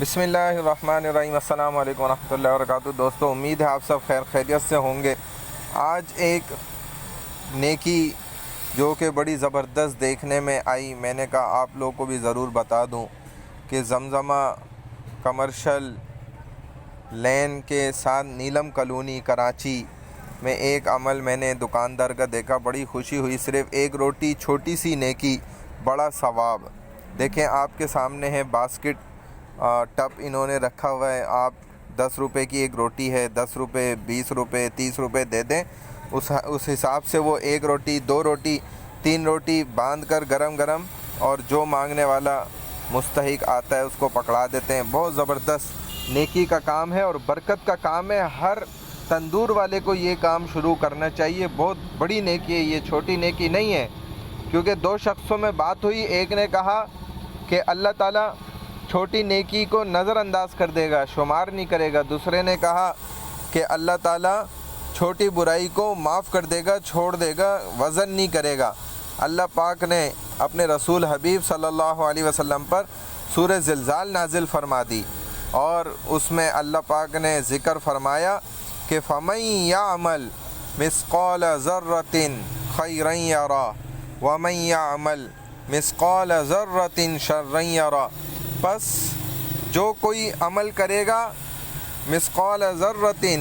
बिस्मिल्लाहिर्रहमानिर्रहीम। अस्सलाम वालेकुम रहमतुल्लाहि व बरकातुहू। दोस्तों, उम्मीद है आप सब खैर खैरियत से होंगे। आज एक नेकी जो कि बड़ी ज़बरदस्त देखने में आई, मैंने कहा आप लोगों को भी ज़रूर बता दूं कि जमजमा कमर्शियल लेन के साथ नीलम कॉलोनी कराची में एक अमल मैंने दुकानदार का देखा, बड़ी खुशी हुई। सिर्फ़ एक रोटी, छोटी सी नेकी, बड़ा सवाब। देखें, आपके सामने है बास्केट टप इन्होंने रखा हुआ है। आप 10 रुपए की एक रोटी है, 10 रुपये, 20 रुपये, 30 रुपये दे दें, उस हिसाब से वो एक रोटी, 2 रोटी, 3 रोटी बांध कर गरम गरम, और जो मांगने वाला मुस्तहिक आता है उसको पकड़ा देते हैं। बहुत ज़बरदस्त नेकी का काम है और बरकत का काम है। हर तंदूर वाले को ये काम शुरू करना चाहिए। बहुत बड़ी नेकी है ये, छोटी नेकी नहीं है। क्योंकि 2 शख्सों में बात हुई, एक ने कहा कि अल्लाह ताला छोटी नेकी को नज़रअंदाज कर देगा, शुमार नहीं करेगा। दूसरे ने कहा कि अल्लाह ताला छोटी बुराई को माफ़ कर देगा, छोड़ देगा, वज़न नहीं करेगा। अल्लाह पाक ने अपने रसूल हबीब सल्लल्लाहु अलैहि वसल्लम पर सूरह ज़िलज़ाल नाजिल फरमा दी, और उसमें अल्लाह पाक ने ज़िक्र फरमाया कि फ़मन यअमल मिस्क़ाल ज़र्रतिन खैरन यरा वमन यअमल मिस्क़ाल ज़र्रतिन शर्रन यरा। बस जो कोई अमल करेगा, मिस्क़ाल ज़र्रतिन,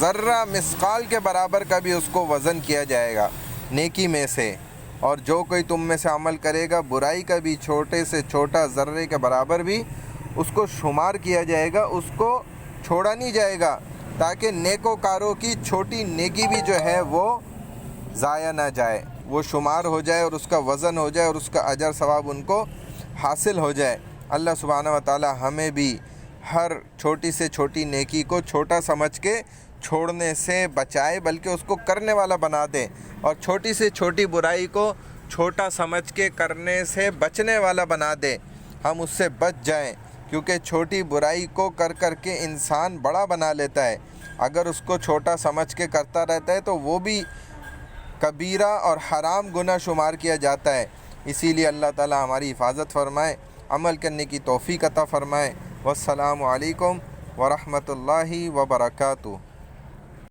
ज़र्रा मिस्क़ाल के बराबर का भी उसको वज़न किया जाएगा नेकी में से। और जो कोई तुम में से अमल करेगा बुराई का भी, छोटे से छोटा ज़र्रे के बराबर भी उसको शुमार किया जाएगा, उसको छोड़ा नहीं जाएगा, ताकि नेकोकारों की छोटी नेकी भी जो है वो ज़ाया ना जाए, वो शुमार हो जाए और उसका वज़न हो जाए और उसका अजर सवाब उनको हासिल हो जाए। अल्लाह सुब्हानहू व तआला हमें भी हर छोटी से छोटी नेकी को छोटा समझ के छोड़ने से बचाए, बल्कि उसको करने वाला बना दे, और छोटी से छोटी बुराई को छोटा समझ के करने से बचने वाला बना दे। हम उससे बच जाएं, क्योंकि छोटी बुराई को कर कर के इंसान बड़ा बना लेता है। अगर उसको छोटा समझ के करता रहता है तो वो भी कबीरा और हराम गुनाह शुमार किया जाता है। इसीलिए अल्लाह ताला हमारी हिफाजत फ़रमाए, अमल करने की तौफ़ीक़ अता फ़रमाए। वस्सलामु अलैकुम व रहमतुल्लाहि व बरकातुहू।